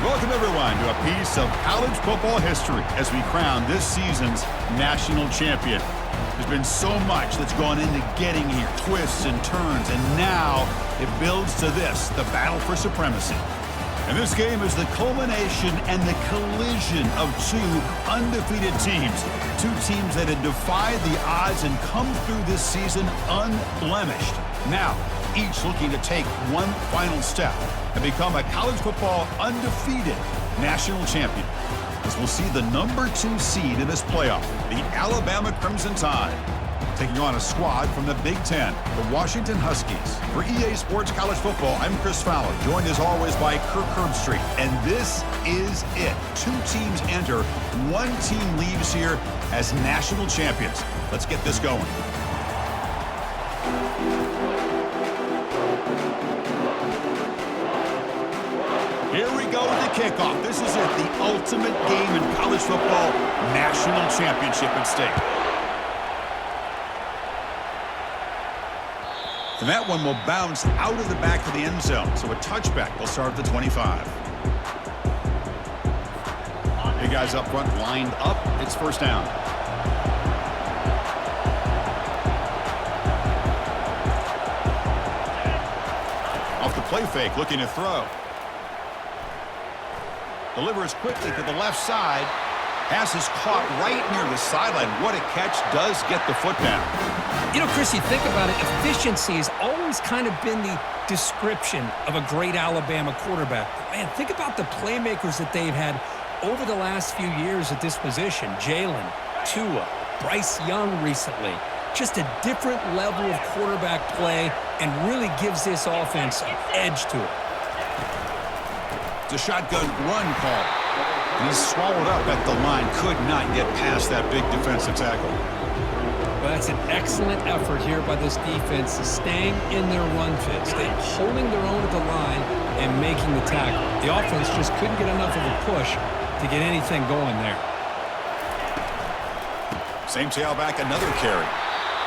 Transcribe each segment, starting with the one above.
Welcome, everyone, to a piece of college football history as we crown this season's national champion. There's been so much that's gone into getting here, twists and turns, and now it builds to this, the battle for supremacy. And this game is the culmination and the collision of two undefeated teams. Two teams that had defied the odds and come through this season unblemished. Now, each looking to take one final step and become a college football undefeated national champion. As we'll see the number 2 seed in this playoff, the Alabama Crimson Tide, taking on a squad from the Big Ten, the Washington Huskies. For EA Sports College Football, I'm Chris Fowler, joined as always by Kirk Herbstreit. And this is it. 2 teams enter, 1 team leaves here as national champions. Let's get this going. Here we go with the kickoff. This is it, the ultimate game in college football, national championship at stake. And that one will bounce out of the back of the end zone. So a touchback will start at the 25. Big guys up front lined up. It's first down. Off the play fake, looking to throw. Delivers quickly to the left side. Pass is caught right near the sideline. What a catch, does get the foot down. You know, Chris, you think about it, efficiency has always kind of been the description of a great Alabama quarterback. Man, think about the playmakers that they've had over the last few years at this position. Jalen, Tua, Bryce Young recently. Just a different level of quarterback play and really gives this offense an edge to it. It's a shotgun run call. And he's swallowed up at the line. Could not get past that big defensive tackle. Well, that's an excellent effort here by this defense, staying in their run fits. They're holding their own at the line and making the tackle. The offense just couldn't get enough of a push to get anything going there. Same tailback, another carry.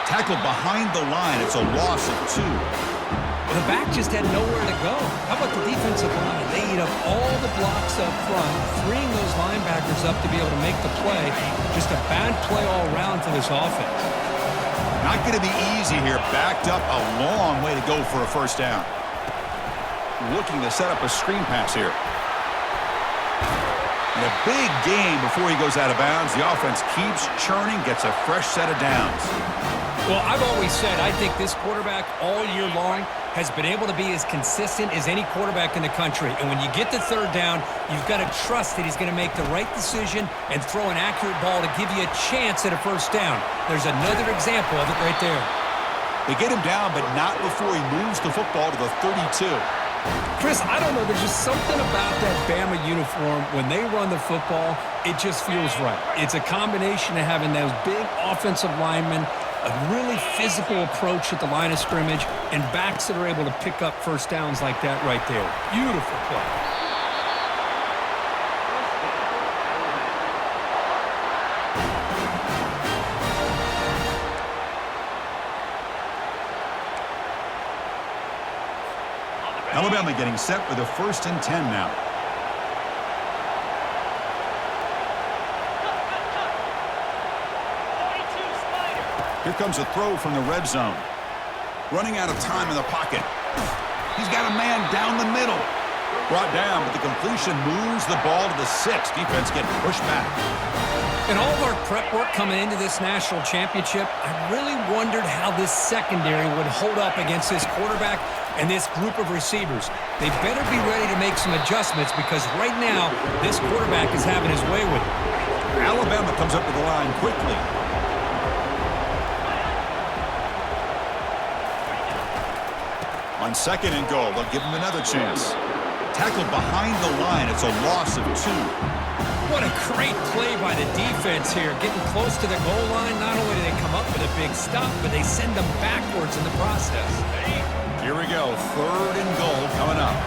Tackled behind the line. It's a loss of 2. The back just had nowhere to go. How about the defensive line? They eat up all the blocks up front, freeing those linebackers up to be able to make the play. Just a bad play all around for this offense. Not going to be easy here. Backed up a long way to go for a first down. Looking to set up a screen pass here. And a big game before he goes out of bounds. The offense keeps churning, gets a fresh set of downs. Well, I've always said I think this quarterback all year long has been able to be as consistent as any quarterback in the country. And when you get the third down, you've got to trust that he's going to make the right decision and throw an accurate ball to give you a chance at a first down. There's another example of it right there. They get him down, but not before he moves the football to the 32. Chris, I don't know. There's just something about that Bama uniform. When they run the football, it just feels right. It's a combination of having those big offensive linemen, a really physical approach at the line of scrimmage, and backs that are able to pick up first downs like that right there. Beautiful play. Alabama getting set with a 1st and 10 now. Here comes a throw from the red zone. Running out of time in the pocket. He's got a man down the middle. Brought down, but the completion moves the ball to the 6. Defense getting pushed back. In all of our prep work coming into this national championship, I really wondered how this secondary would hold up against this quarterback and this group of receivers. They better be ready to make some adjustments because right now, this quarterback is having his way with it. Alabama comes up to the line quickly. On 2nd and goal, they'll give him another chance. Tackled behind the line. It's a loss of 2. What a great play by the defense here. Getting close to the goal line, not only do they come up with a big stop, but they send them backwards in the process. Here we go. 3rd and goal coming up.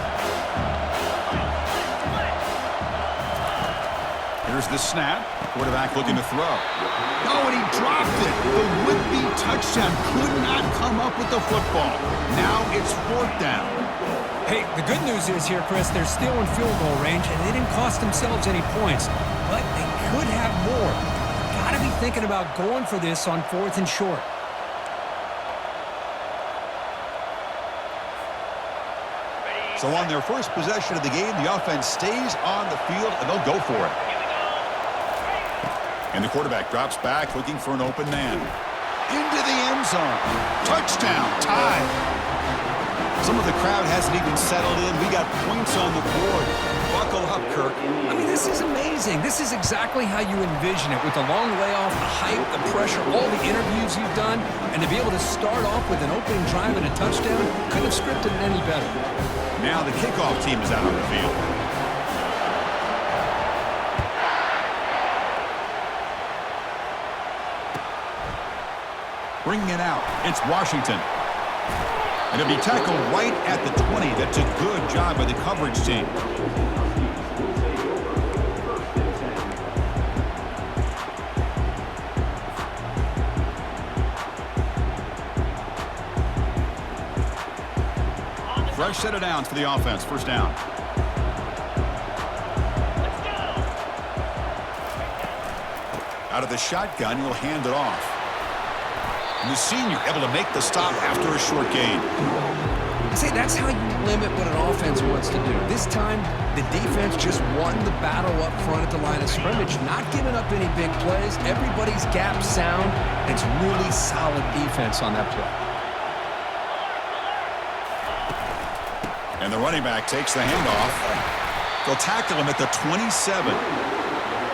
Here's the snap. Quarterback looking to throw. Oh, and he dropped it. The would-be touchdown could not come up with the football. Now it's 4th down. Hey, the good news is here, Chris, they're still in field goal range, and they didn't cost themselves any points. But they could have more. Got to be thinking about going for this on 4th and short. So on their first possession of the game, the offense stays on the field, and they'll go for it. And the quarterback drops back, looking for an open man. Into the end zone. Touchdown. Tie. Some of the crowd hasn't even settled in. We got points on the board. Buckle up, Kirk. I mean, this is amazing. This is exactly how you envision it, with the long layoff, the hype, the pressure, all the interviews you've done, and to be able to start off with an opening drive and a touchdown, couldn't have scripted it any better. Now the kickoff team is out on the field. Bringing it out, it's Washington. And it'll be tackled right at the 20. That's a good job by the coverage team. Fresh set of downs for the offense. First down. Out of the shotgun, he'll hand it off. And the senior able to make the stop after a short gain. See, that's how you limit what an offense wants to do. This time, the defense just won the battle up front at the line of scrimmage, not giving up any big plays. Everybody's gap sound. It's really solid defense on that play. And the running back takes the handoff. They'll tackle him at the 27.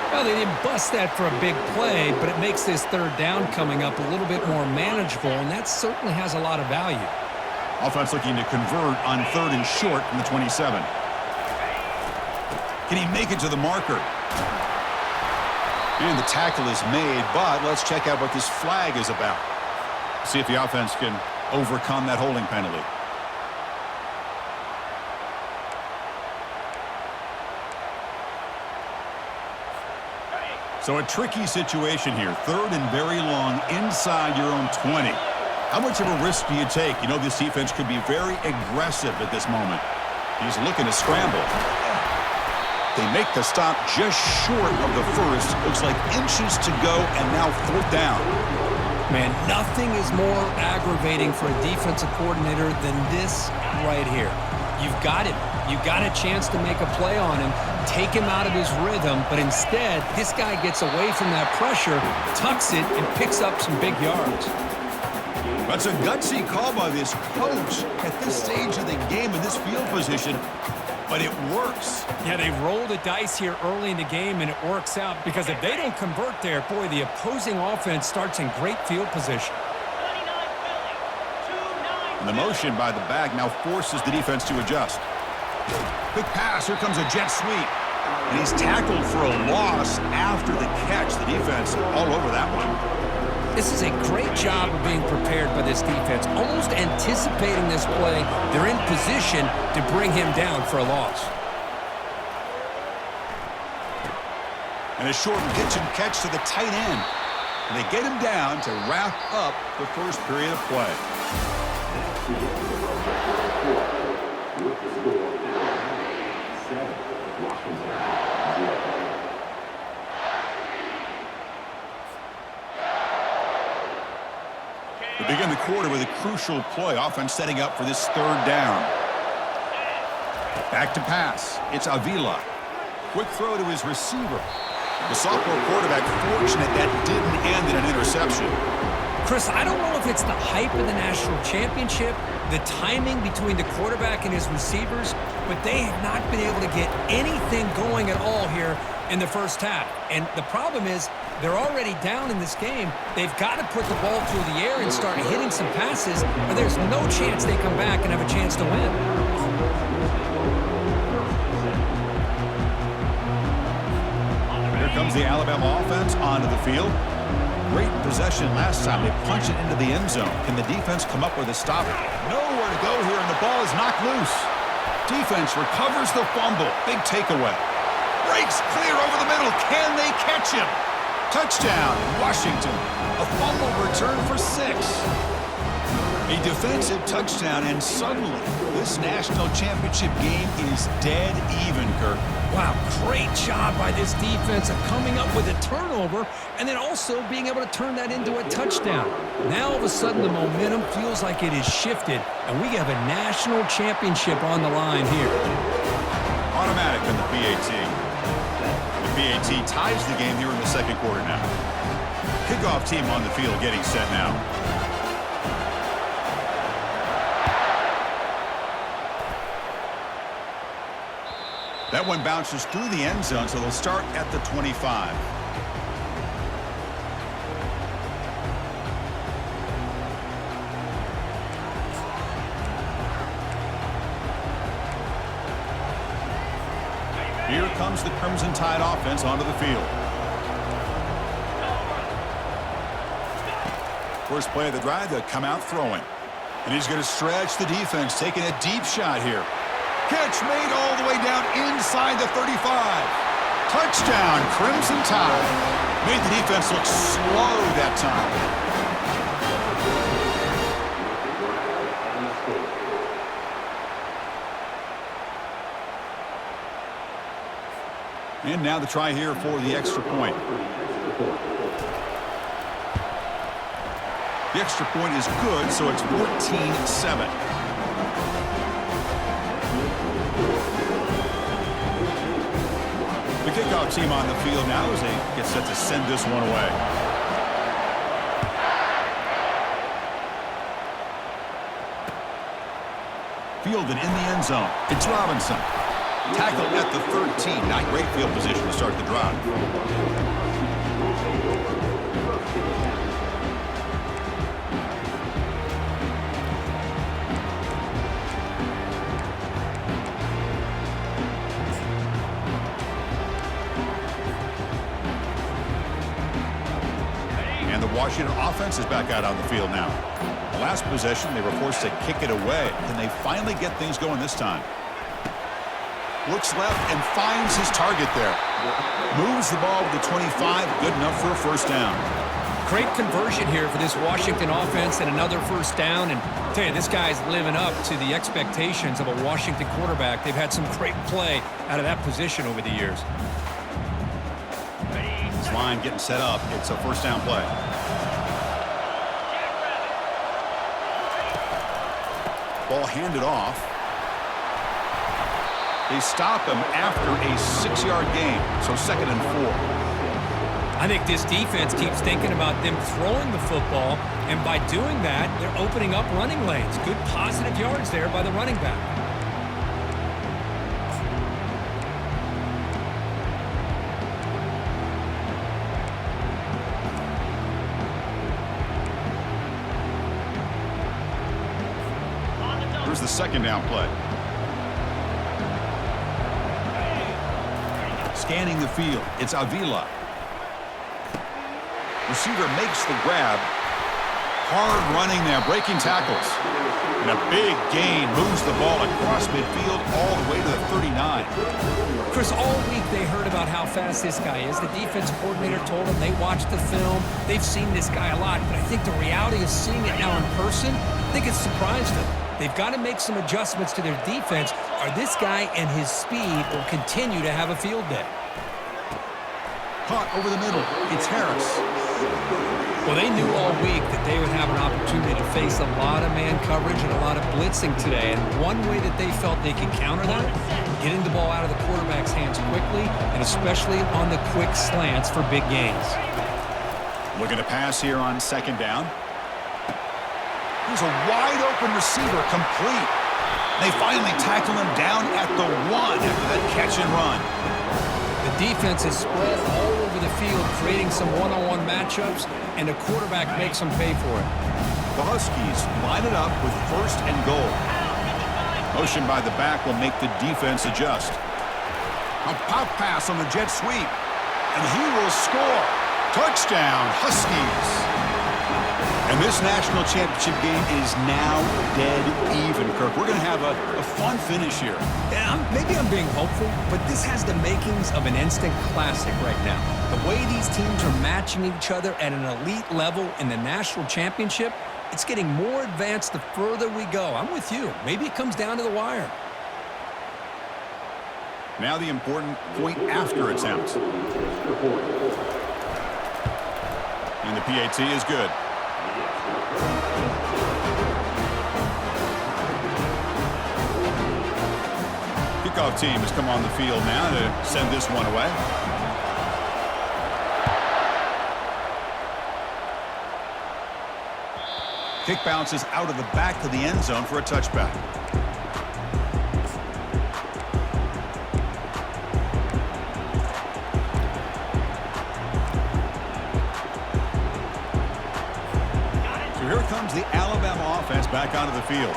Well, they didn't bust that for a big play, but it makes this third down coming up a little bit more manageable, and that certainly has a lot of value. Offense looking to convert on 3rd and short from the 27. Can he make it to the marker? And the tackle is made, but let's check out what this flag is about. See if the offense can overcome that holding penalty. So a tricky situation here. 3rd and very long inside your own 20. How much of a risk do you take? You know, this defense could be very aggressive at this moment. He's looking to scramble. They make the stop just short of the first. Looks like inches to go, and now 4th down. Man, nothing is more aggravating for a defensive coordinator than this right here. You've got him. You've got a chance to make a play on him, take him out of his rhythm, but instead, this guy gets away from that pressure, tucks it, and picks up some big yards. That's a gutsy call by this coach at this stage of the game in this field position, but it works. Yeah, they roll the dice here early in the game, and it works out because if they don't convert there, boy, the opposing offense starts in great field position. And the motion by the back now forces the defense to adjust. Quick pass. Here comes a jet sweep. And he's tackled for a loss after the catch. The defense all over that one. This is a great job of being prepared by this defense, almost anticipating this play. They're in position to bring him down for a loss. And a short pitch and catch to the tight end. And they get him down to wrap up the first period of play. We begin the quarter with a crucial play. Offense setting up for this 3rd down. Back to pass. It's Avila. Quick throw to his receiver. The sophomore quarterback fortunate that didn't end in an interception. Chris, I don't know if it's the hype of the national championship, the timing between the quarterback and his receivers, but they have not been able to get anything going at all here in the first half. And the problem is they're already down in this game. They've got to put the ball through the air and start hitting some passes, or there's no chance they come back and have a chance to win. Here comes the Alabama offense onto the field. Great possession last time. They punch it into the end zone. Can the defense come up with a stop? Nowhere to go here, and the ball is knocked loose. Defense recovers the fumble. Big takeaway. Breaks clear over the middle. Can they catch him? Touchdown, Washington. A fumble return for 6. A defensive touchdown, and suddenly this national championship game is dead even, Kirk. Wow, great job by this defense of coming up with a turnover and then also being able to turn that into a touchdown. Now, all of a sudden, the momentum feels like it is shifted, and we have a national championship on the line here. Automatic on the PAT. The PAT ties the game here in the second quarter now. Kickoff team on the field getting set now. That one bounces through the end zone, so they'll start at the 25. Here comes the Crimson Tide offense onto the field. First play of the drive, they'll come out throwing. And he's going to stretch the defense, taking a deep shot here. Catch made all the way down inside the 35. Touchdown, Crimson Tide. Made the defense look slow that time. And now the try here for the extra point. The extra point is good, so it's 14-7. The kickoff team on the field now as they get set to send this one away. Fielded in the end zone. It's Robinson. Tackled at the 13. Not great field position to start the drive. And the Washington offense is back out on the field now. The last possession, they were forced to kick it away. Can they finally get things going this time? Looks left and finds his target there. Moves the ball to the 25. Good enough for a first down. Great conversion here for this Washington offense and another first down. And I'll tell you, this guy's living up to the expectations of a Washington quarterback. They've had some great play out of that position over the years. This line getting set up. It's a first down play. Ball handed off. They stop him after a 6-yard gain, so 2nd and 4. I think this defense keeps thinking about them throwing the football, and by doing that, they're opening up running lanes. Good positive yards there by the running back. Here's the second down play. Scanning the field, it's Avila. Receiver makes the grab. Hard running there, breaking tackles. And a big gain moves the ball across midfield all the way to the 39. Chris, all week they heard about how fast this guy is. The defense coordinator told them they watched the film. They've seen this guy a lot, but I think the reality of seeing it now in person, I think it's surprised them. They've got to make some adjustments to their defense, or this guy and his speed will continue to have a field day. Caught over the middle. It's Harris. Well, they knew all week that they would have an opportunity to face a lot of man coverage and a lot of blitzing today. And one way that they felt they could counter that, getting the ball out of the quarterback's hands quickly, and especially on the quick slants for big gains. Looking to pass here on second down. Here's a wide-open receiver, complete. They finally tackle him down at the 1 after that catch and run. The defense is spread all over the field, creating some one-on-one matchups, and the quarterback makes them pay for it. The Huskies line it up with 1st and goal. Motion by the back will make the defense adjust. A pop pass on the jet sweep, and he will score. Touchdown, Huskies. And this national championship game is now dead even, Kirk. We're going to have a fun finish here. Yeah, maybe I'm being hopeful, but this has the makings of an instant classic right now. The way these teams are matching each other at an elite level in the national championship, It's getting more advanced the further we go. I'm with you. Maybe it comes down to the wire. Now the important point after attempt. And the PAT is good. Kickoff team has come on the field now to send this one away. Kick bounces out of the back of the end zone for a touchback. So here comes the Alabama offense back onto the field.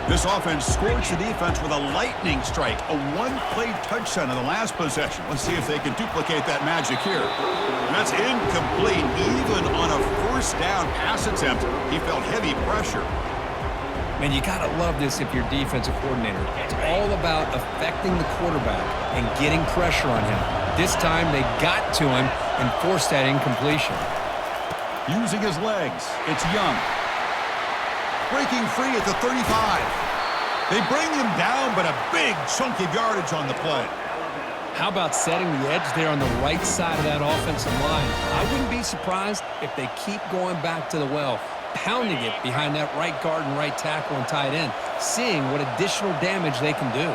This offense scorched the defense with a lightning strike, a one-play touchdown in the last possession. Let's see if they can duplicate that magic here. And that's incomplete. Even on a first down pass attempt, he felt heavy pressure. Man, you got to love this if you're defensive coordinator. It's all about affecting the quarterback and getting pressure on him. This time, they got to him and forced that incompletion. Using his legs, it's Young. Breaking free at the 35. They bring him down, but a big chunk of yardage on the play. How about setting the edge there on the right side of that offensive line? I wouldn't be surprised if they keep going back to the well, pounding it behind that right guard and right tackle and tight end, seeing what additional damage they can do.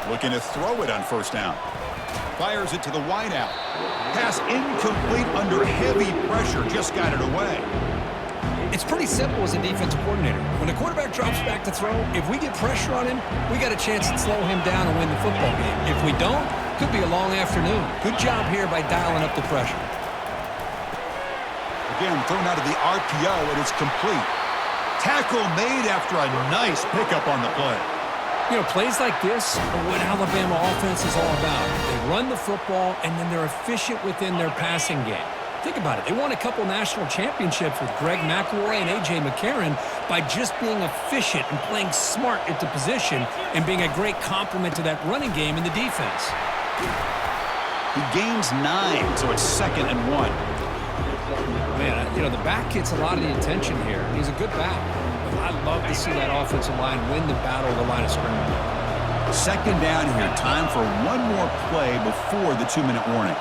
Looking to throw it on first down. Fires it to the wideout. Pass incomplete under heavy pressure. Just got it away. It's pretty simple as a defensive coordinator. When the quarterback drops back to throw, if we get pressure on him, we got a chance to slow him down and win the football game. If we don't, could be a long afternoon. Good job here by dialing up the pressure. Again, thrown out of the RPO, and it's complete. Tackle made after a nice pickup on the play. You know, plays like this are what Alabama offense is all about. They run the football, and then they're efficient within their passing game. Think about it. They won a couple national championships with Greg McElroy and A.J. McCarron by just being efficient and playing smart at the position and being a great complement to that running game in the defense. He gains 9, so it's 2nd and 1. Man, you know, the back gets a lot of the attention here. He's a good back. I'd love to see that offensive line win the battle of the line of scrimmage. 2nd down here. Time for one more play before the 2-minute warning.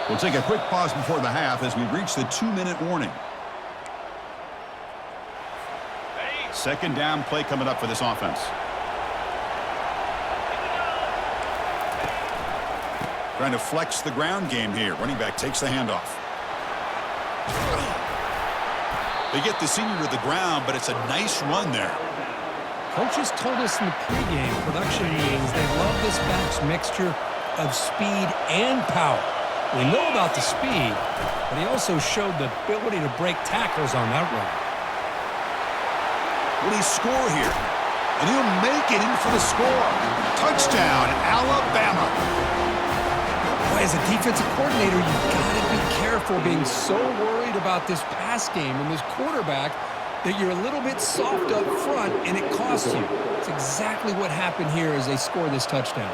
We'll take a quick pause before the half as we reach the 2-minute warning. 2nd down play coming up for this offense. Trying to flex the ground game here. Running back takes the handoff. They get the senior to the ground, but it's a nice run there. Coaches told us in the pregame production meetings they love this back's mixture of speed and power. We know about the speed, but he also showed the ability to break tackles on that run. Will he score here? And he'll make it in for the score. Touchdown, Alabama. Boy, as a defensive coordinator, you've got to be careful being so worried about this pass game and this quarterback that you're a little bit soft up front and it costs you. It's exactly what happened here as they score this touchdown.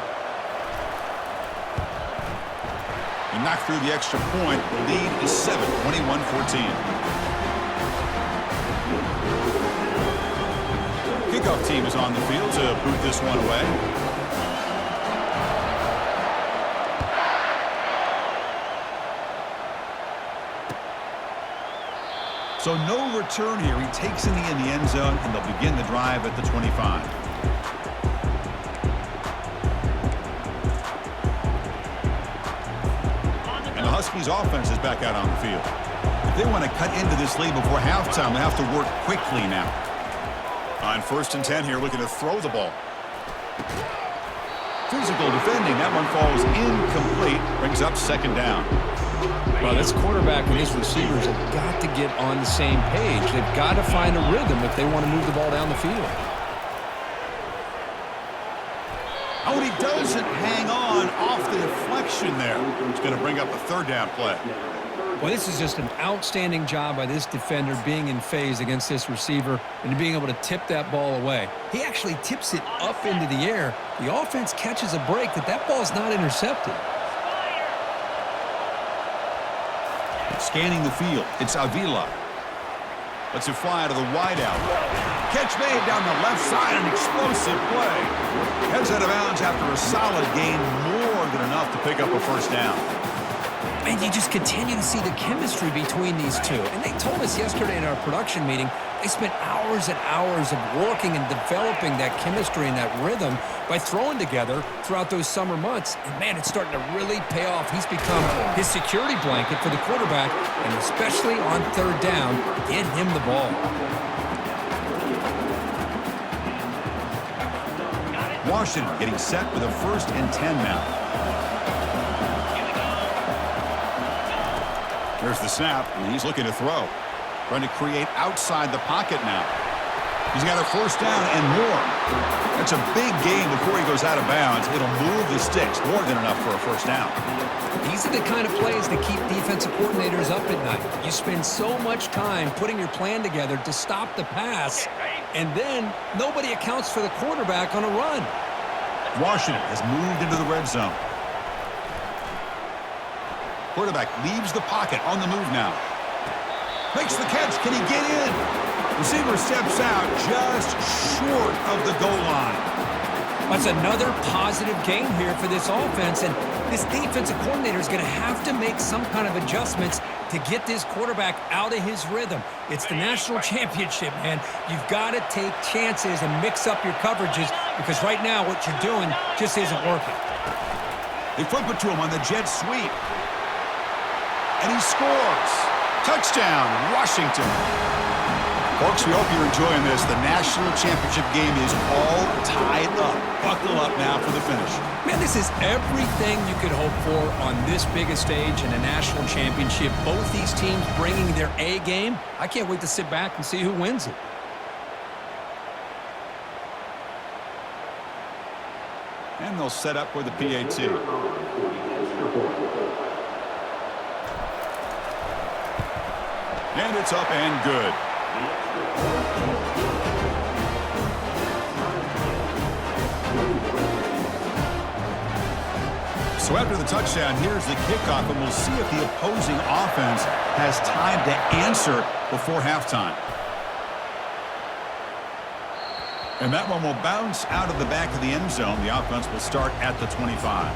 He knocked through the extra point. The lead is 7, 21-14. Kickoff team is on the field to boot this one away. So no return here. He takes in the end zone, and they'll begin the drive at the 25. And the Huskies offense is back out on the field. If they want to cut into this lead before halftime, they have to work quickly now. On 1st and 10 here, looking to throw the ball. Physical defending. That one falls incomplete. Brings up 2nd down. Well, this quarterback and his receivers have got to get on the same page. They've got to find a rhythm if they want to move the ball down the field. Oh, and he doesn't hang on off the deflection there. It's going to bring up a 3rd down play. Well, this is just an outstanding job by this defender being in phase against this receiver and being able to tip that ball away. He actually tips it up into the air. The offense catches a break that ball's not intercepted. Scanning the field, it's Avila. Lets it fly to the wideout. Catch made down the left side, an explosive play. Heads out of bounds after a solid gain, more than enough to pick up a first down. And you just continue to see the chemistry between these two. And they told us yesterday in our production meeting, they spent hours and hours of working and developing that chemistry and that rhythm by throwing together throughout those summer months. And, man, it's starting to really pay off. He's become his security blanket for the quarterback, and especially on third down, get him the ball. Washington getting set with a 1st and 10 now. There's the snap, and he's looking to throw. Trying to create outside the pocket now. He's got a first down and more. That's a big gain before he goes out of bounds. It'll move the sticks, more than enough for a first down. These are the kind of plays that keep defensive coordinators up at night. You spend so much time putting your plan together to stop the pass, and then nobody accounts for the quarterback on a run. Washington has moved into the red zone. Quarterback leaves the pocket, on the move now. Makes the catch. Can he get in? Receiver steps out just short of the goal line. That's another positive gain here for this offense, and this defensive coordinator is going to have to make some kind of adjustments to get this quarterback out of his rhythm. It's the national championship, man. You've got to take chances and mix up your coverages, because right now what you're doing just isn't working. They flip it to him on the jet sweep. And he scores. Touchdown, Washington. Folks, we hope you're enjoying this. The national championship game is all tied up. Buckle up now for the finish. Man, this is everything you could hope for on this biggest stage in a national championship. Both these teams bringing their A game. I can't wait to sit back and see who wins it. And they'll set up with the PAT. And it's up and good. So after the touchdown, here's the kickoff, and we'll see if the opposing offense has time to answer before halftime. And that one will bounce out of the back of the end zone. The offense will start at the 25.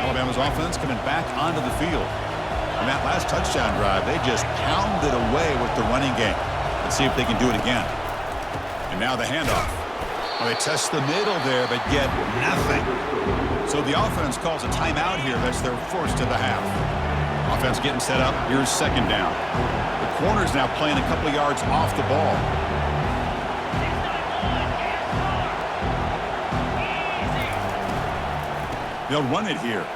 Alabama's offense coming back onto the field. On that last touchdown drive, they just pounded away with the running game. Let's see if they can do it again. And now the handoff. Well, they test the middle there, but get nothing. So the offense calls a timeout here. That's their first of the half. Offense getting set up. Here's second down. The corner's now playing a couple of yards off the ball. They'll run it here.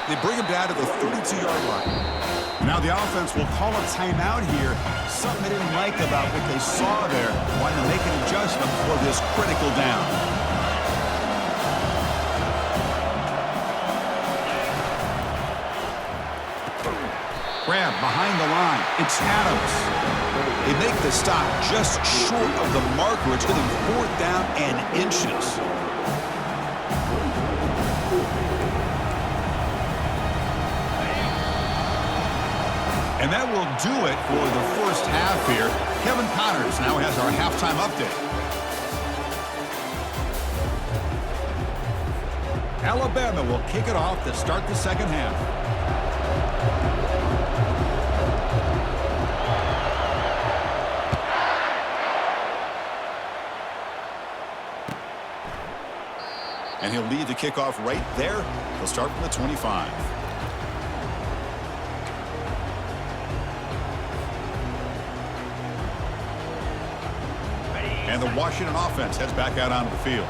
They bring him down to the 32-yard line. Now the offense will call a timeout here. Something they didn't like about what they saw there. Wanting to make an adjustment for this critical down. Grab behind the line. It's Adams. They make the stop just short of the marker. It's going to be 4th down and inches. And that will do it for the first half here. Kevin Connors now has our halftime update. Alabama will kick it off to start the second half. And he'll lead the kickoff right there. He'll start from the 25. And the Washington offense heads back out onto the field.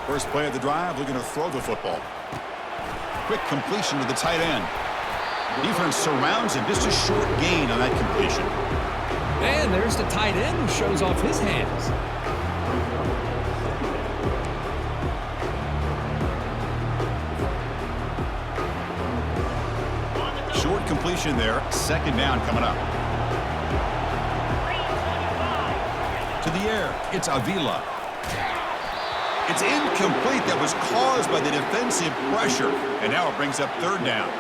First play of the drive, looking to throw the football. Quick completion to the tight end. Defense surrounds him. Just a short gain on that completion. And there's the tight end who shows off his hands. completion there. Second down coming up. To the air, it's Avila. It's incomplete. That was caused by the defensive pressure. And now it brings up third down.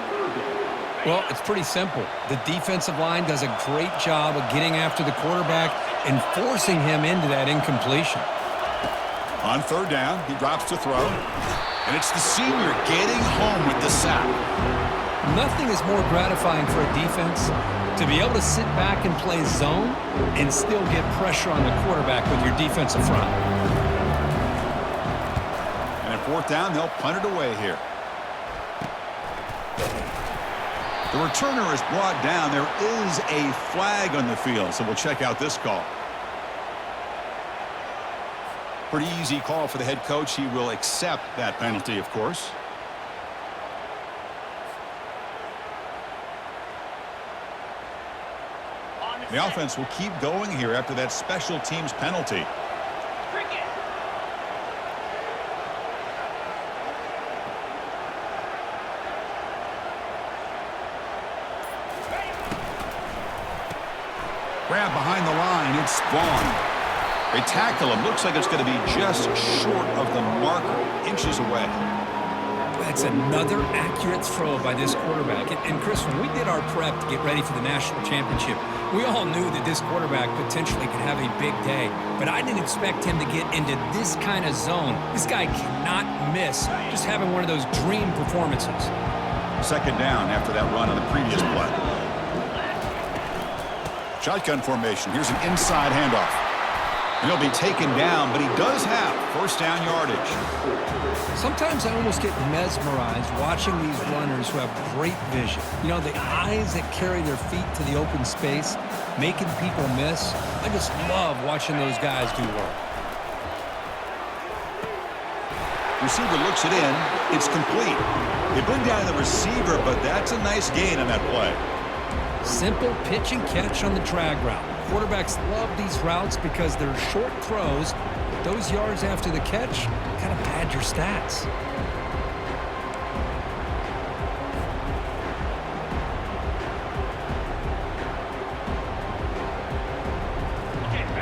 Well, it's pretty simple. The defensive line does a great job of getting after the quarterback and forcing him into that incompletion. On third down, he drops to throw. And it's the senior getting home with the sack. Nothing is more gratifying for a defense to be able to sit back and play zone and still get pressure on the quarterback with your defensive front. And at fourth down, they'll punt it away here. The returner is brought down. There is a flag on the field, so we'll check out this call. Pretty easy call for the head coach. He will accept that penalty, of course. The offense will keep going here after that special teams penalty. Grab behind the line. It's Vaughn. They tackle him. Looks like it's going to be just short of the marker, inches away. That's another accurate throw by this quarterback. And Chris, when we did our prep to get ready for the national championship, we all knew that this quarterback potentially could have a big day. But I didn't expect him to get into this kind of zone. This guy cannot miss just having one of those dream performances. Second down after that run on the previous play. Shotgun formation. Here's an inside handoff. And he'll be taken down, but he does have first down yardage. Sometimes I almost get mesmerized watching these runners who have great vision. You know, the eyes that carry their feet to the open space, making people miss. I just love watching those guys do work. Receiver looks it in. It's complete. They bring down the receiver, but that's a nice gain on that play. Simple pitch and catch on the drag route. Quarterbacks love these routes because they're short throws. Those yards after the catch kind of pad your stats.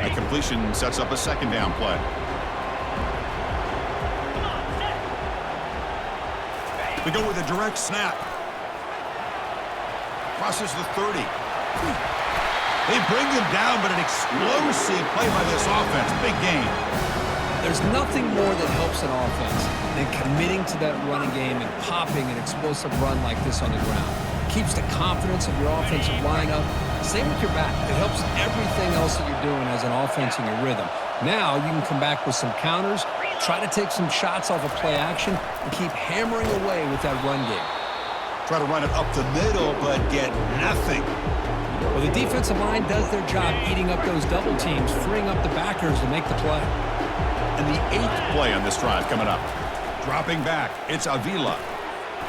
A completion sets up a second down play. We go with a direct snap. Crosses the 30. They bring him down, but an explosive play by this offense. Big game. There's nothing more that helps an offense than committing to that running game and popping an explosive run like this on the ground. Keeps the confidence of your offensive line up. Same with your back. It helps everything else that you're doing as an offense in your rhythm. Now you can come back with some counters, try to take some shots off of play action, and keep hammering away with that run game. Try to run it up the middle, but get nothing. Well, the defensive line does their job eating up those double teams, freeing up the backers to make the play. And the 8th play on this drive coming up. Dropping back, it's Avila.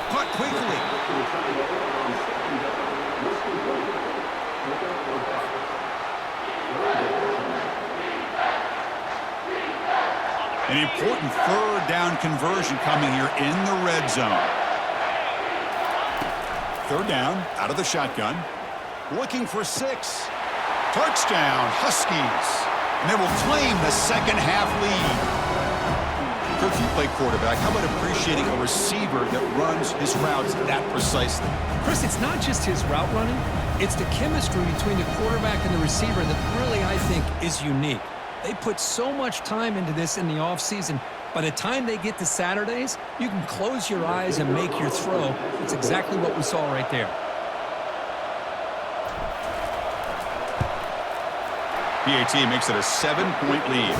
Caught quickly. An important third down conversion coming here in the red zone. Third down, out of the shotgun. Looking for 6. Touchdown, Huskies. And they will claim the second half lead. Coach, you play quarterback. How about appreciating a receiver that runs his routes that precisely? Chris, it's not just his route running. It's the chemistry between the quarterback and the receiver that really, I think, is unique. They put so much time into this in the offseason. By the time they get to Saturdays, you can close your eyes and make your throw. It's exactly what we saw right there. PAT makes it a 7-point lead.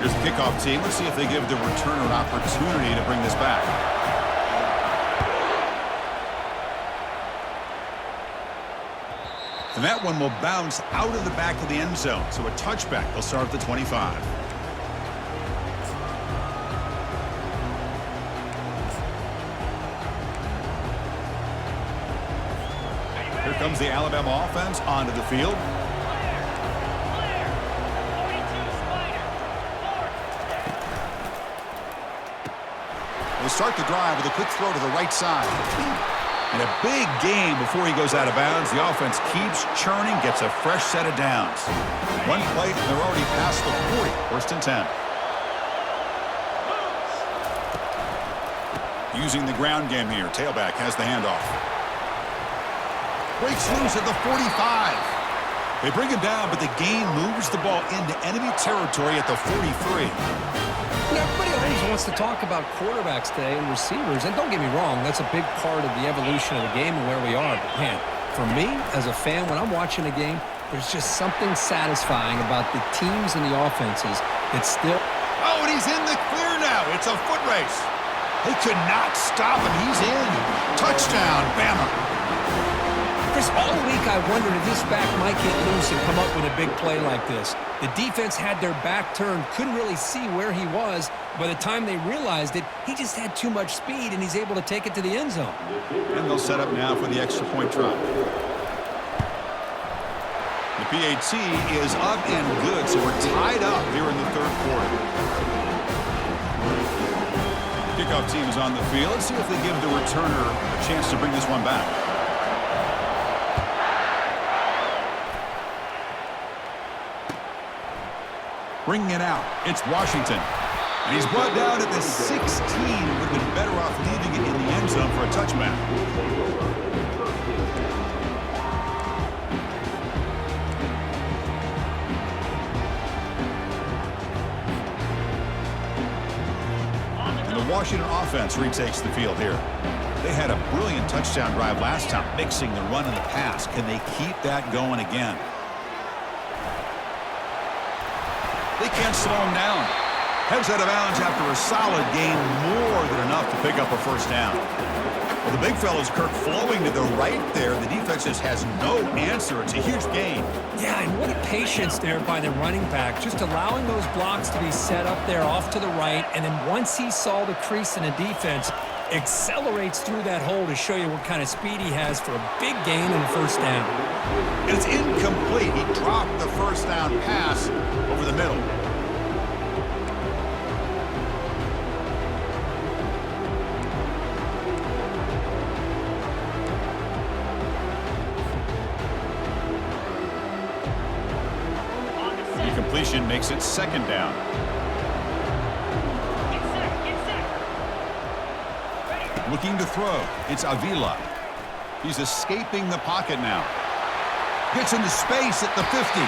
Here's the kickoff team. Let's see if they give the returner an opportunity to bring this back. And that one will bounce out of the back of the end zone. So a touchback. They'll start at the 25. Here comes the Alabama offense onto the field. They start the drive with a quick throw to the right side. And a big gain before he goes out of bounds. The offense keeps churning, gets a fresh set of downs. One play, and they're already past the 40. First and 10. Using the ground game here. Tailback has the handoff. Breaks loose at the 45. They bring him down, but the gain moves the ball into enemy territory at the 43. Everybody always wants to talk about quarterbacks today and receivers, and don't get me wrong, that's a big part of the evolution of the game and where we are. But, man, for me, as a fan, when I'm watching a game, there's just something satisfying about the teams and the offenses that still... Oh, and he's in the clear now. It's a foot race. They could not stop him. He's in. Touchdown, Bama. Chris, all week I wondered if this back might get loose and come up with a big play like this. The defense had their back turned, couldn't really see where he was. By the time they realized it, he just had too much speed, and he's able to take it to the end zone. And they'll set up now for the extra point try. The PAT is up and good, so we're tied up here in the third quarter. Kickoff team is on the field. Let's see if they give the returner a chance to bring this one back. Bringing it out, it's Washington. And he's brought down at the 16. Would have been better off leaving it in the end zone for a touchback. And the Washington offense retakes the field here. They had a brilliant touchdown drive last time, mixing the run and the pass. Can they keep that going again? They can't slow him down. Heads out of bounds after a solid gain, more than enough to pick up a first down. Well, the big fella's Kirk flowing to the right there. The defense just has no answer. It's a huge gain. Yeah, and what a patience there by the running back, just allowing those blocks to be set up there off to the right, and then once he saw the crease in the defense, accelerates through that hole to show you what kind of speed he has for a big gain and a first down. And it's incomplete. He dropped the first down pass over the middle. The completion makes it second down. Looking to throw. It's Avila. He's escaping the pocket now. Gets into space at the 50.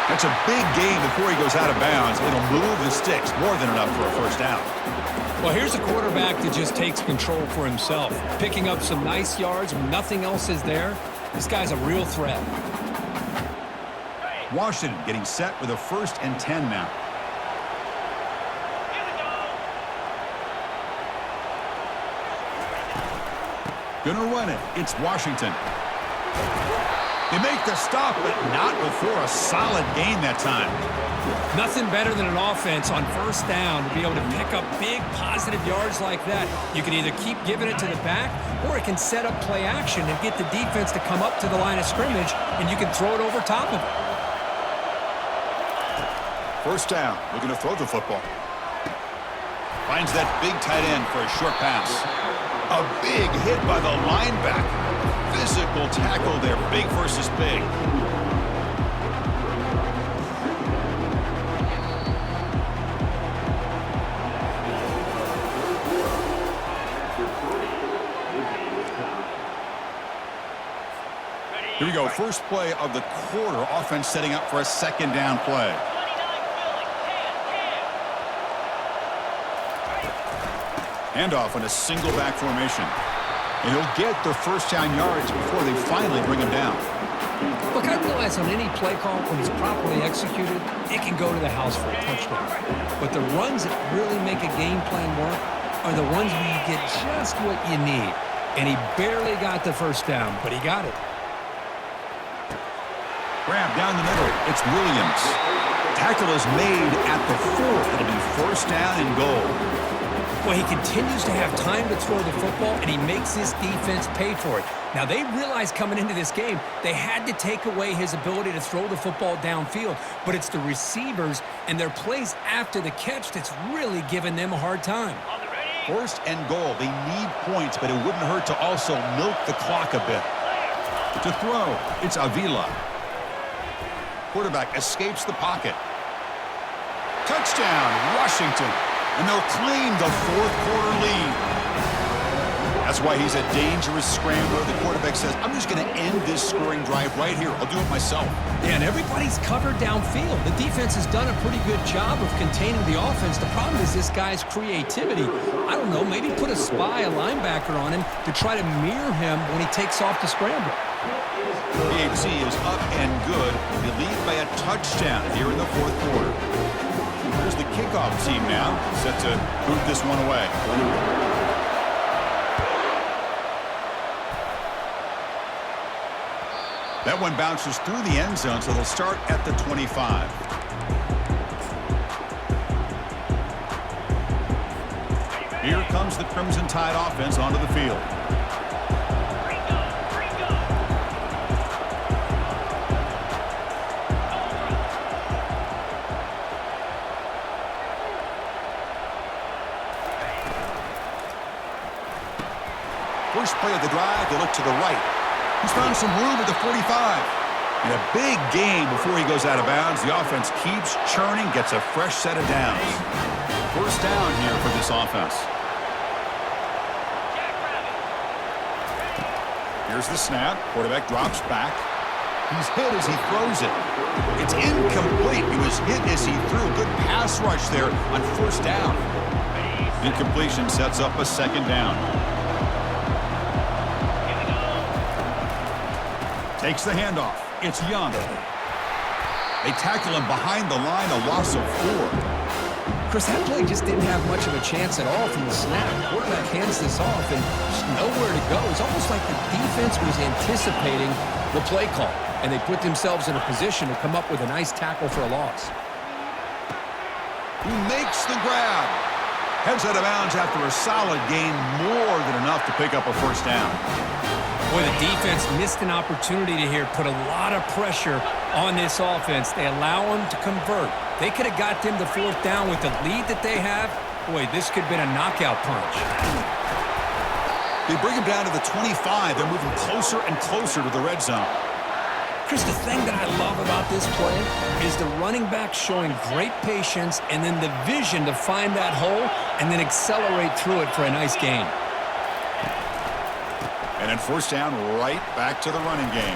That's a big gain before he goes out of bounds. It'll move the sticks, more than enough for a first down. Well, here's a quarterback that just takes control for himself, picking up some nice yards when nothing else is there. This guy's a real threat. Washington getting set with a 1st and 10 now. Gonna run it. It's Washington. They make the stop, but not before a solid gain that time. Nothing better than an offense on first down to be able to pick up big positive yards like that. You can either keep giving it to the back, or it can set up play action and get the defense to come up to the line of scrimmage, and you can throw it over top of it. First down, looking to throw the football. Finds that big tight end for a short pass. A big hit by the linebacker. Physical tackle there, big versus big. Here we go, first play of the quarter. Offense setting up for a second down play. Handoff in a single back formation. And he'll get the first down yards before they finally bring him down. Look, I realize on any play call, when it's properly executed, it can go to the house for a touchdown. But the runs that really make a game plan work are the ones where you get just what you need. And he barely got the first down, but he got it. Grab down the middle. It's Williams. Tackle is made at the 4. It'll be first down and goal. Well, he continues to have time to throw the football, and he makes his defense pay for it. Now, they realized coming into this game they had to take away his ability to throw the football downfield, but it's the receivers and their plays after the catch that's really giving them a hard time. First and goal. They need points, but it wouldn't hurt to also milk the clock a bit. To throw, it's Avila. Quarterback escapes the pocket. Touchdown, Washington. And they'll claim the fourth quarter lead. That's why he's a dangerous scrambler. The quarterback says, I'm just going to end this scoring drive right here. I'll do it myself. Yeah, and everybody's covered downfield. The defense has done a pretty good job of containing the offense. The problem is this guy's creativity. I don't know, maybe put a linebacker on him to try to mirror him when he takes off the scramble. PHC is up and good. They lead by a touchdown here in the fourth quarter. Here's the kickoff team now, set to boot this one away. That one bounces through the end zone, so they'll start at the 25. Here comes the Crimson Tide offense onto the field. First play of the drive, they look to the right. He's found some room at the 45. And a big gain before he goes out of bounds. The offense keeps churning, gets a fresh set of downs. First down here for this offense. Here's the snap. Quarterback drops back. He's hit as he throws it. It's incomplete. He was hit as he threw. Good pass rush there on first down. Incompletion sets up a second down. Takes the handoff. It's Young. They tackle him behind the line, a loss of 4. Chris, that play just didn't have much of a chance at all from the snap. Quarterback hands this off and just nowhere to go. It's almost like the defense was anticipating the play call, and they put themselves in a position to come up with a nice tackle for a loss. He makes the grab. Heads out of bounds after a solid gain, more than enough to pick up a first down. Boy, the defense missed an opportunity to here put a lot of pressure on this offense. They allow them to convert. They could have got them to fourth down with the lead that they have. Boy, this could have been a knockout punch. They bring him down to the 25. They're moving closer and closer to the red zone. Chris, the thing that I love about this play is the running back showing great patience and then the vision to find that hole and then accelerate through it for a nice gain. And then first down, right back to the running game.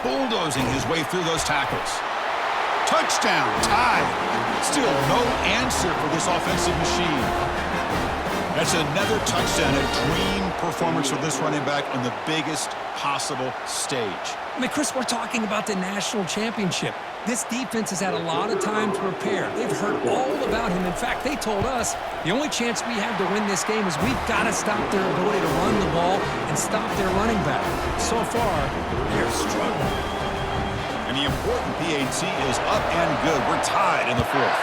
Bulldozing his way through those tackles. Touchdown, Tide. Still no answer for this offensive machine. That's another touchdown, a dream performance for this running back on the biggest possible stage. I mean, Chris, we're talking about the national championship. This defense has had a lot of time to prepare. They've heard all about him. In fact, they told us the only chance we have to win this game is we've got to stop their ability to run the ball and stop their running back. So far, they're struggling. And the important PAT is up and good. We're tied in the fourth.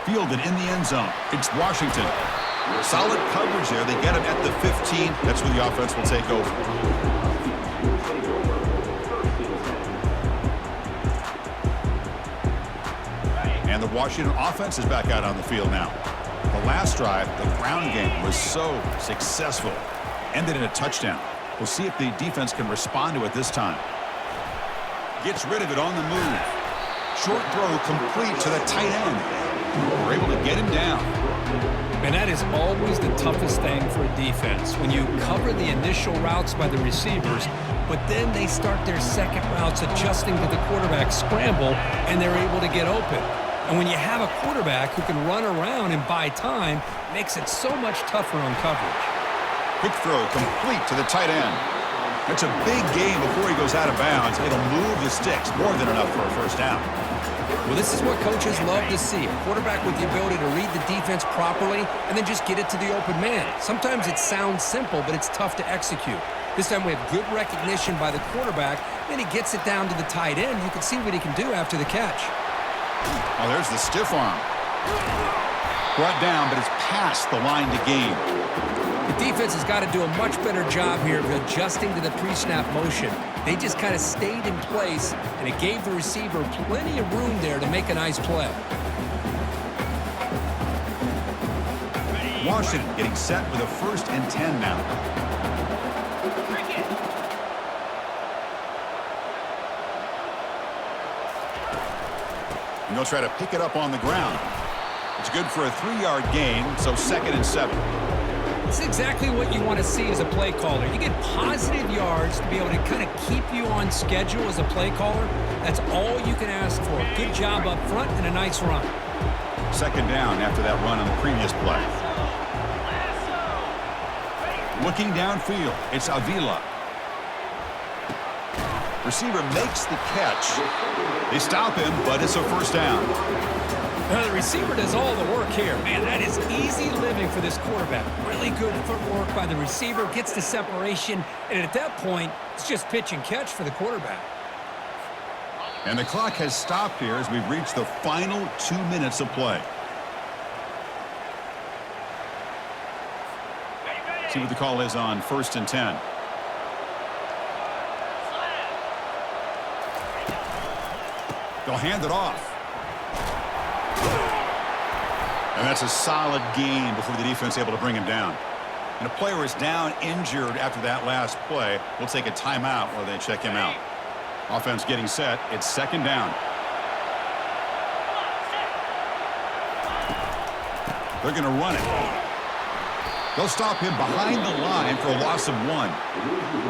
Fielded in the end zone. It's Washington. Solid coverage there. They get him at the 15. That's where the offense will take over. And the Washington offense is back out on the field now. The last drive, the ground game, was so successful. Ended in a touchdown. We'll see if the defense can respond to it this time. Gets rid of it on the move. Short throw complete to the tight end. We're able to get him down. And that is always the toughest thing for a defense. When you cover the initial routes by the receivers, but then they start their second routes adjusting to the quarterback scramble, and they're able to get open. And when you have a quarterback who can run around and buy time, it makes it so much tougher on coverage. Quick throw complete to the tight end. That's a big gain before he goes out of bounds. It'll move the sticks, more than enough for a first down. Well, this is what coaches love to see. A quarterback with the ability to read the defense properly and then just get it to the open man. Sometimes it sounds simple, but it's tough to execute. This time we have good recognition by the quarterback, then he gets it down to the tight end. You can see what he can do after the catch. Oh, there's the stiff arm. Brought down, but it's past the line to gain. The defense has got to do a much better job here of adjusting to the pre-snap motion. They just kind of stayed in place, and it gave the receiver plenty of room there to make a nice play. Washington getting set with a 1st and 10 now. And they'll try to pick it up on the ground. It's good for a 3-yard gain, so 2nd and 7. It's exactly what you want to see as a play caller. You get positive yards to be able to kind of keep you on schedule as a play caller. That's all you can ask for. Good job up front and a nice run. 2nd down after that run on the previous play. Looking downfield, it's Avila. Receiver makes the catch. They stop him, but it's a 1st down. Now the receiver does all the work here. Man, that is easy living for this quarterback. Really good footwork by the receiver, gets the separation, and at that point, it's just pitch and catch for the quarterback. And the clock has stopped here as we've reached the final 2 minutes of play. See what the call is on 1st and 10. They'll hand it off. And that's a solid gain before the defense is able to bring him down. And a player is down injured after that last play. We'll take a timeout while they check him out. Offense getting set. It's 2nd down. They're going to run it. They'll stop him behind the line for a loss of 1.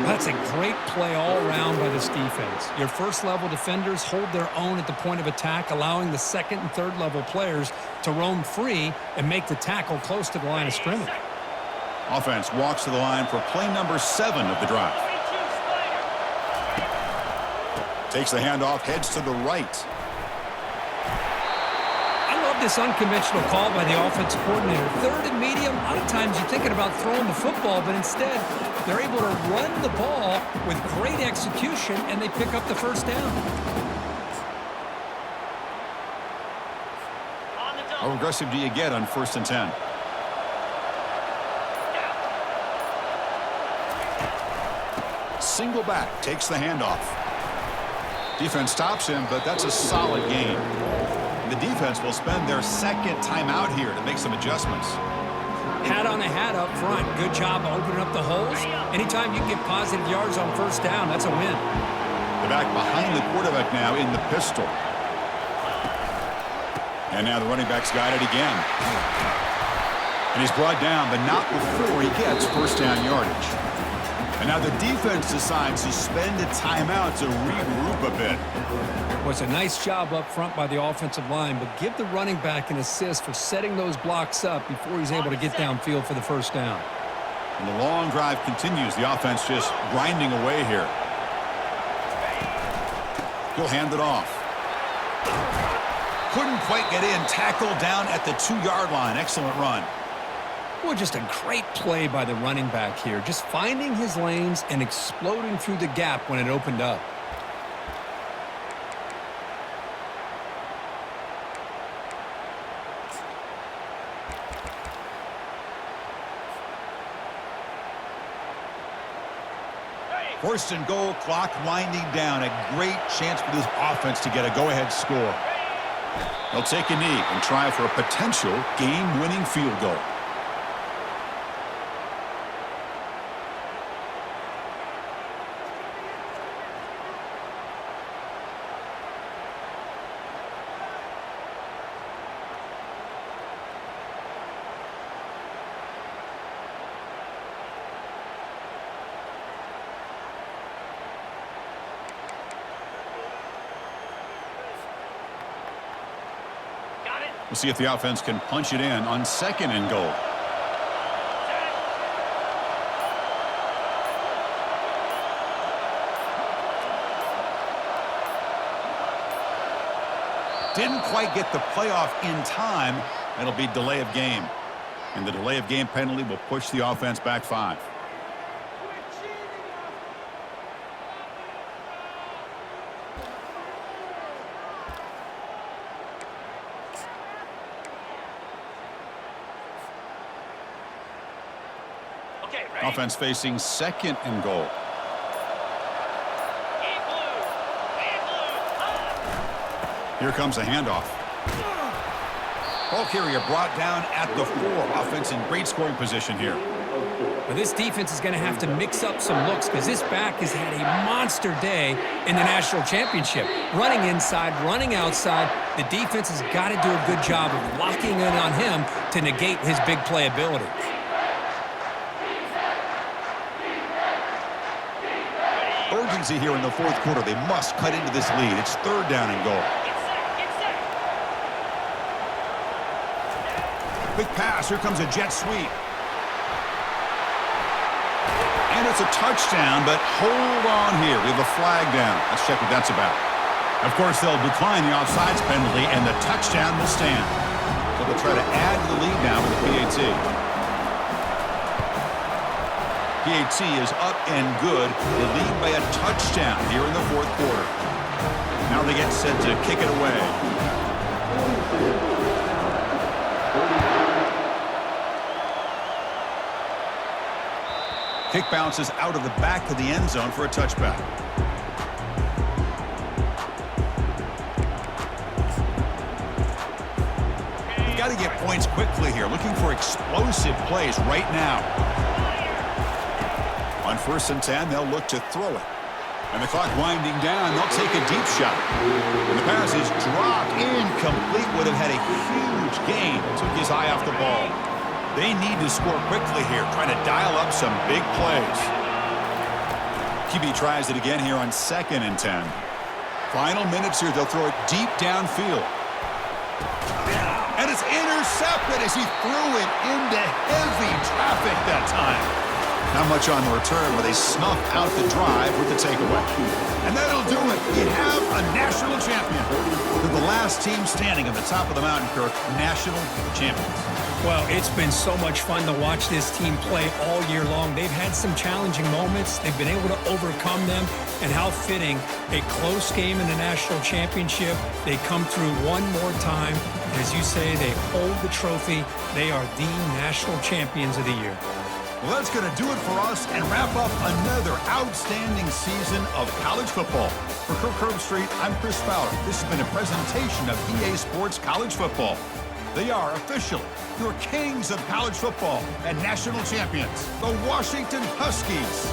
That's a great play all around by this defense. Your first-level defenders hold their own at the point of attack, allowing the 2nd and 3rd level players to roam free and make the tackle close to the line of scrimmage. Offense walks to the line for play number 7 of the drive. Takes the handoff, heads to the right. This unconventional call by the offensive coordinator. 3rd and medium, a lot of times you're thinking about throwing the football, but instead they're able to run the ball with great execution, and they pick up the 1st down. How aggressive do you get on 1st and 10? Single back, takes the handoff. Defense stops him, but that's a solid gain. The defense will spend their 2nd timeout here to make some adjustments. Hat on a hat up front. Good job of opening up the holes. Anytime you get positive yards on 1st down, that's a win. The back behind the quarterback now in the pistol. And now the running back's got it again. And he's brought down, but not before he gets 1st down yardage. And now the defense decides to spend a timeout to regroup a bit. Well, it's a nice job up front by the offensive line, but give the running back an assist for setting those blocks up before he's able to get downfield for the 1st down. And the long drive continues. The offense just grinding away here. He'll hand it off. Couldn't quite get in. Tackle down at the 2-yard line. Excellent run. Well, just a great play by the running back here. Just finding his lanes and exploding through the gap when it opened up. First and goal, clock winding down. A great chance for this offense to get a go-ahead score. They'll take a knee and try for a potential game-winning field goal. We'll see if the offense can punch it in on 2nd and goal. Didn't quite get the playoff in time. It'll be delay of game. And the delay of game penalty will push the offense back 5. Offense facing second and goal. Here comes a handoff. Ball carrier brought down at the 4. Offense in great scoring position here. Well, this defense is going to have to mix up some looks because this back has had a monster day in the national championship. Running inside, running outside. The defense has got to do a good job of locking in on him to negate his big play ability. Urgency here in the fourth quarter. They must cut into this lead. It's third down and goal. Quick pass. Here comes a jet sweep. And it's a touchdown, but hold on here. We have a flag down. Let's check what that's about. Of course, they'll decline the offsides penalty, and the touchdown will stand. So they'll try to add to the lead now with the PAT. PAT is up and good. They lead by a touchdown here in the fourth quarter. Now they get set to kick it away. Kick bounces out of the back of the end zone for a touchback. You've got to get points quickly here. Looking for explosive plays right now. On 1st and 10, they'll look to throw it. And the clock winding down, they'll take a deep shot. And the pass is dropped incomplete. Would have had a huge gain. Took his eye off the ball. They need to score quickly here, trying to dial up some big plays. QB tries it again here on 2nd and 10. Final minutes here, they'll throw it deep downfield. And it's intercepted as he threw it into heavy traffic that time. Not much on the return, but they snuff out the drive with the takeaway. And that'll do it. We have a national champion. They're the last team standing at the top of the mountain, Kirk. National champions. Well, it's been so much fun to watch this team play all year long. They've had some challenging moments. They've been able to overcome them. And how fitting, a close game in the national championship. They come through one more time. As you say, they hold the trophy. They are the national champions of the year. Well, that's going to do it for us and wrap up another outstanding season of college football. For Kirk Herbstreit, I'm Chris Fowler. This has been a presentation of EA Sports College Football. They are officially your kings of college football and national champions, the Washington Huskies.